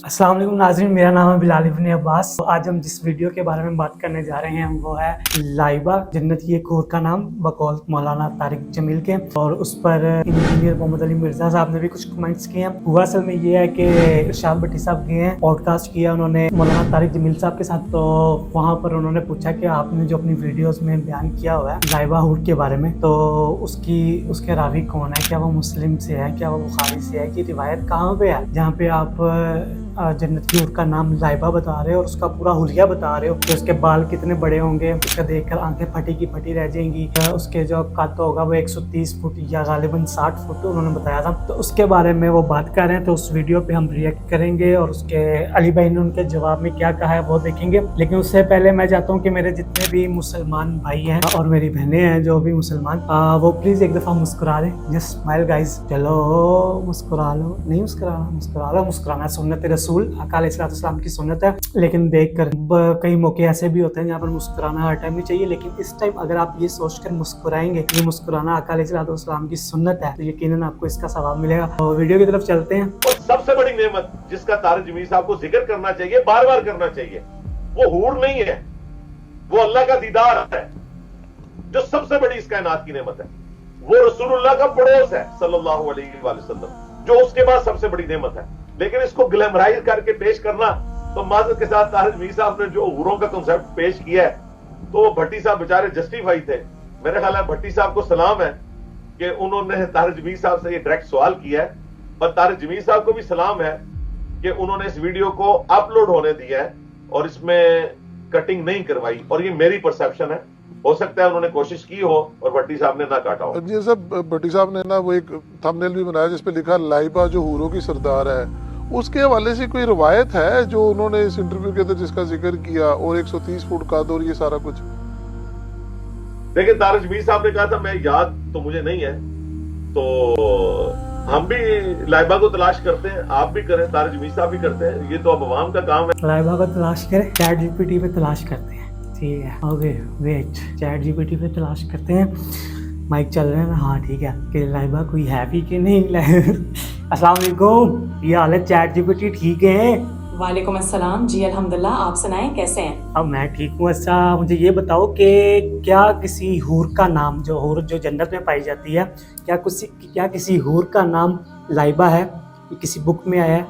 अस्सलाम वालेकुम नाज़रीन, मेरा नाम है बिलाल इब्न अब्बास। तो आज हम जिस वीडियो के बारे में बात करने जा रहे हैं वो है लाइबा जन्नत की एक हूर का नाम बकौल मौलाना तारिक जमील के, और उस पर इंजीनियर मोहम्मद अली मिर्जा साहब ने भी कुछ कमेंट्स किए हैं। हुआ असल में ये है कि इरशाद भट्टी साहब गए हैं, पॉडकास्ट किया उन्होंने मौलाना तारिक जमील साहब के साथ। तो वहाँ पर उन्होंने पूछा कि आपने जो अपनी वीडियोस में बयान किया हुआ है लाइबा हूर के बारे में, तो उसके रावी कौन है, क्या वो मुस्लिम से है, क्या वो बुखारी से है, कि रिवायत कहाँ पे है जहाँ पे आप जन्नत की हूर का नाम लाइबा बता रहे हो और उसका पूरा हुलिया बता रहे हो कि उसके बाल कितने बड़े होंगे, उसका देखकर आंखें फटी की फटी रह जाएंगी, उसके जो कद होगा वो 130 फुट या गालिबन 60 फुट उन्होंने बताया था। तो उसके बारे में वो बात कर रहे हैं, तो उस वीडियो पे हम रिएक्ट करेंगे और उसके अली भाई ने उनके जवाब में क्या कहा है वो देखेंगे। लेकिन उससे पहले मैं चाहता हूँ कि मेरे जितने भी मुसलमान भाई हैं और मेरी बहनें हैं जो भी मुसलमान, वो प्लीज एक दफा मुस्कुरा दें। जस्ट स्माइल गाइज, चलो मुस्कुरा लो, नहीं मुस्कुराना, मुस्कुरा लो। मुस्कुराना सुन्नत रसूल आका अलैहिस्सलाम की सुन्नत है, लेकिन देखकर कई मौके ऐसे भी होते हैं जहाँ पर मुस्कुराना हर टाइम नहीं चाहिए। लेकिन इस टाइम अगर आप ये सोचकर मुस्कुराएंगे कि मुस्कुराना आका अलैहिस्सलाम की सुन्नत है, तो यकीनन आपको इसका सवाब मिलेगा। तो वीडियो की तरफ चलते हैं। और सबसे बड़ी नेमत जिसका तारिक जमील साहब को जिक्र करना चाहिए, बार बार करना चाहिए, वो हूर नहीं है, वो अल्लाह का दीदार है जो सबसे बड़ी इस कायनात की नेमत है। वो रसूलुल्लाह का पड़ोस है सल्लल्लाहु अलैहि वसल्लम, जो उसके बाद सबसे बड़ी नेमत है। लेकिन इसको ग्लैमराइज करके पेश करना, तो माजरत के साथ तारिक जमील साहब ने जो हूरों का कंसेप्ट पेश किया है, तो वो भट्टी साहब बेचारे जस्टिफाई थे। मेरे ख्याल है भट्टी साहब को सलाम है कि उन्होंने तारिक जमील साहब से ये डायरेक्ट सवाल किया है, और तारिक जमील साहब को भी सलाम है कि उन्होंने इस वीडियो को अपलोड होने दिया है और इसमें कटिंग नहीं करवाई। और ये मेरी परसेप्शन है, हो सकता है उन्होंने कोशिश की हो और भट्टी साहब ने ना काटा हो। जी सब भट्टी साहब ने ना वो एक थंबनेल भी बनाया जिसपे लिखा लाइबा जो हूरों की सरदार है। उसके हवाले से कोई रिवायत है जो उन्होंने इस इंटरव्यू के अंदर जिसका जिक्र किया, और 130 फुट कद और ये सारा कुछ? देखिए तारिक जमील साहब ने कहा था, मैं याद तो मुझे नहीं है, तो हम भी लाइबा को तलाश करते हैं, आप भी करें, तारिक जमील साहब भी करते हैं, ये तो अब अवाम का काम है। लाइबा को तलाश करें, चैट जीपीटी पे तलाश करते हैं, ठीक है। ओके वेट, चैट जीपीटी पे तलाश करते हैं, माइक चल रहे हैं ना? हाँ ठीक है, कि लाइबा कोई है भी कि नहीं। अस्सलाम वालेकुम, ये हाल है चैट जीपीटी, ठीक है? वालेकुम अस्सलाम जी, अल्हम्दुलिल्लाह। आप सुनाएं कैसे हैं? अब मैं ठीक हूँ। अच्छा मुझे ये बताओ कि क्या किसी हूर का नाम, जो हूर जो जन्नत में पाई जाती है, क्या किसी हूर का नाम लाइबा है? ये किसी बुक में आया है?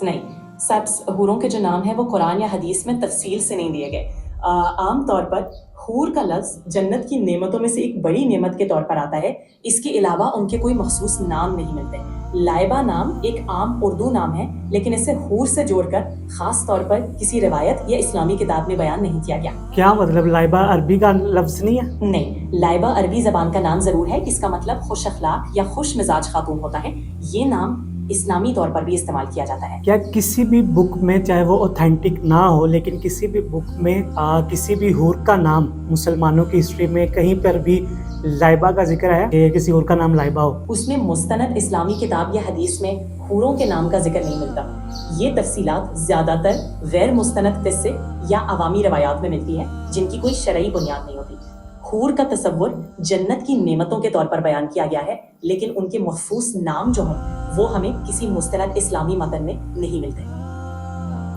नहीं, सब हूरों के जो नाम है वो कुरान या हदीस में तफसील से नहीं दिए गए। आम तौर पर हूर का लफ्ज़ जन्नत की नेमतों में से एक बड़ी नेमत के तौर पर आता है। इसके अलावा उनके कोई मखसूस नाम नहीं मिलते। लाइबा नाम एक आम उर्दू नाम है, लेकिन इसे हूर से जोड़कर खास तौर पर किसी रिवायत या इस्लामी किताब में बयान नहीं किया गया। क्या मतलब, लाइबा अरबी का लफ्ज़ नहीं है? नहीं, लाइबा अरबी जबान का नाम जरूर है, जिसका मतलब खुश अखलाक या खुश मिजाज खातून होता है। ये नाम इस्लामी तौर पर भी इस्तेमाल किया जाता है। क्या किसी भी बुक में, चाहे वो ऑथेंटिक ना हो, लेकिन किसी भी बुक में किसी भी हूर का नाम मुसलमानों की हिस्ट्री में कहीं पर भी लाइबा का जिक्र है कि किसी हूर का नाम लाइबा हो? उसमें मुस्तनद इस्लामी किताब या हदीस में हूरों के नाम का जिक्र नहीं मिलता। ये तफसीलात ज्यादातर गैर मुस्तनद किस्से या अवामी रवायात में मिलती है, जिनकी कोई शरई बुनियाद नहीं होती। हूर का तसव्वुर जन्नत की नेमतों के तौर पर बयान किया गया है, लेकिन उनके महफूज नाम जो हों वो हमें किसी मुस्तनद इस्लामी मतन में नहीं मिलते।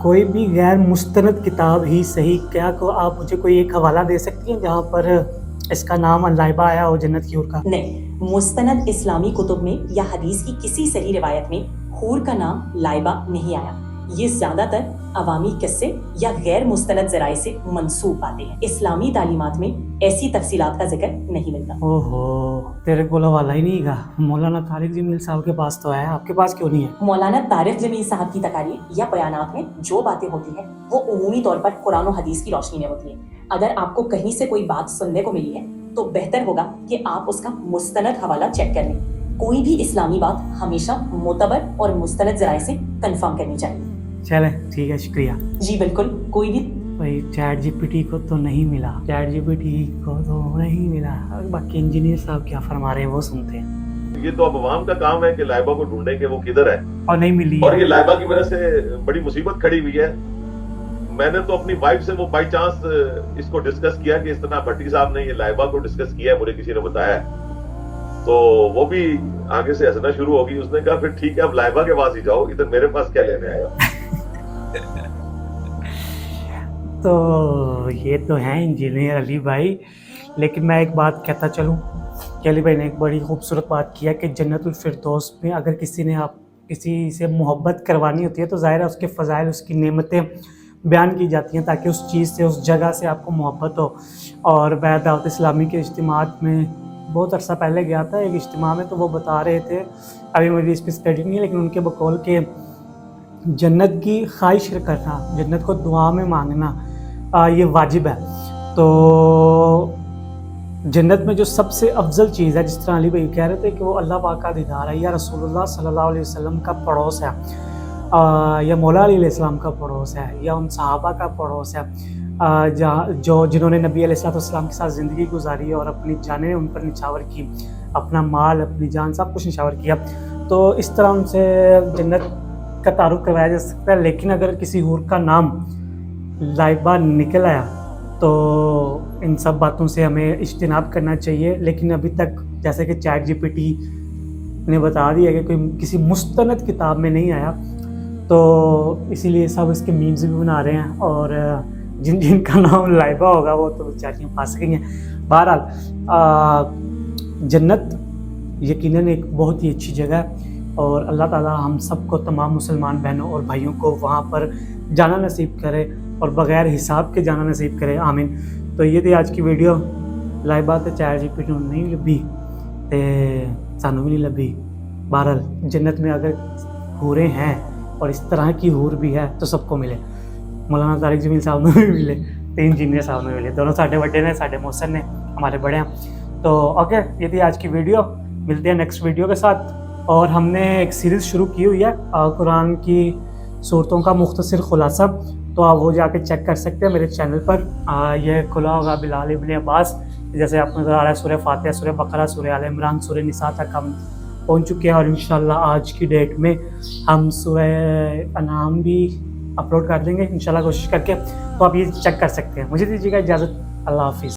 कोई भी गैर मुस्तनद किताब ही सही, क्या को आप मुझे कोई एक हवाला दे सकती हैं जहाँ पर इसका नाम लाइबा आया हो जन्नत की हूर का? नहीं, मुस्तनद इस्लामी कुतुब में या हदीस की किसी सही रिवायत में हूर का नाम लाइबा नहीं आया। ये ज्यादातर अवामी किस्से या गैर मुस्तनद जराए से मंसूब आते हैं। इस्लामी तालीमात में ऐसी तफसीलात का जिक्र नहीं मिलता। ओहो, तेरे को हवाला ही नहीं का? मौलाना तारिक जमील साहब के पास तो है, आपके पास क्यों नहीं है? मौलाना तारिक जमील साहब की तकारीर या बयानात में जो बातें होती हैं वो उमूमी तौर पर कुरान और हदीस की रोशनी में होती हैं। अगर आपको कहीं से कोई बात सुनने को मिली है तो बेहतर होगा कि आप उसका मुस्तनद हवाला चेक कर लें। कोई भी इस्लामी बात हमेशा मोतबर और मुस्तनद जराए से कंफर्म करनी चाहिए। चले ठीक है, शुक्रिया जी बिल्कुल। कोई भी भाई चैट जीपीटी को तो नहीं मिला, चैट जीपीटी को तो नहीं मिला। बाकी इंजीनियर साहब क्या फरमा रहे हैं वो सुनते हैं। ये तो अब अवाम का काम है कि लाइबा को ढूंढे कि वो किधर है, और नहीं मिली। और ये लाइबा की वजह से बड़ी मुसीबत खड़ी हुई है। मैंने तो अपनी वाइफ से वो बाई चांस इसको डिस्कस किया कि इस तरह भट्टी साहब ने ये लाइबा को डिस्कस किया है, मुझे किसी ने बताया है। تو وہ بھی آگے سے ہنسنا شروع ہوگی. اس نے کہا پھر ٹھیک ہے اب لائبہ کے پاس ہی جاؤ, ادھر میرے پاس کیا لینے آئے ہو. تو یہ تو ہیں انجینئر علی بھائی, لیکن میں ایک بات کہتا چلوں کہ علی بھائی نے ایک بڑی خوبصورت بات کیا کہ جنت الفردوس میں اگر کسی سے محبت کروانی ہوتی ہے تو ظاہر ہے اس کے فضائل, اس کی نعمتیں بیان کی جاتی ہیں تاکہ اس چیز سے, اس جگہ سے آپ کو محبت ہو. اور میں دعوت اسلامی کے اجتماعات میں بہت عرصہ پہلے گیا تھا ایک اجتماع میں, تو وہ بتا رہے تھے, ابھی مجھے اس پہ اسٹڈی نہیں ہے لیکن ان کے بقول کہ جنت کی خواہش کرنا, جنت کو دعا میں مانگنا یہ واجب ہے. تو جنت میں جو سب سے افضل چیز ہے, جس طرح علی بھائی کہہ رہے تھے کہ وہ اللہ پاک کا دیدار ہے, یا رسول اللہ صلی اللہ علیہ وسلم کا پڑوس ہے, یا مولا علی علیہ السلام کا پڑوس ہے, یا ان صحابہ کا پڑوس ہے جنہوں نے نبی علیہ السلام کے ساتھ زندگی گزاری اور اپنی جانیں ان پر نچھاور کی, اپنا مال, اپنی جان, سب کچھ نچھاور کیا. تو اس طرح ان سے جنت کا تعارف کروایا جا سکتا ہے. لیکن اگر کسی حور کا نام لائبہ نکل آیا تو ان سب باتوں سے ہمیں اجتناب کرنا چاہیے. لیکن ابھی تک جیسے کہ چیٹ جی پی ٹی نے بتا دیا کہ کوئی کسی مستند کتاب میں نہیں آیا, تو اسی لیے سب اس کے میمز بھی بنا رہے ہیں, اور جن کا نام لائبہ ہوگا وہ تو بیچاریاں پھنس گئی ہیں. بہرحال جنت یقیناً ایک بہت ہی اچھی جگہ ہے, اور اللہ تعالیٰ ہم سب کو, تمام مسلمان بہنوں اور بھائیوں کو وہاں پر جانا نصیب کرے اور بغیر حساب کے جانا نصیب کرے, آمین. تو یہ تھی آج کی ویڈیو. لائبہ تے چیٹ جی پی ٹی نہیں لبھی تے سانوں بھی نہیں لبھی. بہرحال جنت میں اگر حوریں ہیں اور اس طرح کی حور بھی ہے تو سب کو ملے. مولانا طارق جمیل صاحب نے بھی ملے, تے انجینئر صاحب نے ملے, دونوں ساڈے بڑے نے, ساڈے محسن نے, ہمارے بڑے ہیں. تو اوکے, یہ تھی آج کی ویڈیو. ملتے ہیں نیکسٹ ویڈیو کے ساتھ. اور ہم نے ایک سیریز شروع کی ہوئی ہے قرآن کی صورتوں کا مختصر خلاصہ, تو آپ وہ جا کے چیک کر سکتے ہیں میرے چینل پر. یہ کھلا ہوگا بلال ابن عباس, جیسے آپ کو نظر آ رہا ہے سورہ فاتحہ, سورہ بقرہ, سورہ آل عمران, سورہ نساء تک ہم پہنچ چکے ہیں, اور انشاءاللہ آج کی ڈیٹ میں ہم سورہ انعام بھی اپلوڈ کر دیں گے انشاءاللہ کوشش کر کے. تو آپ یہ چیک کر سکتے ہیں. مجھے دیجیے گا اجازت, اللہ حافظ.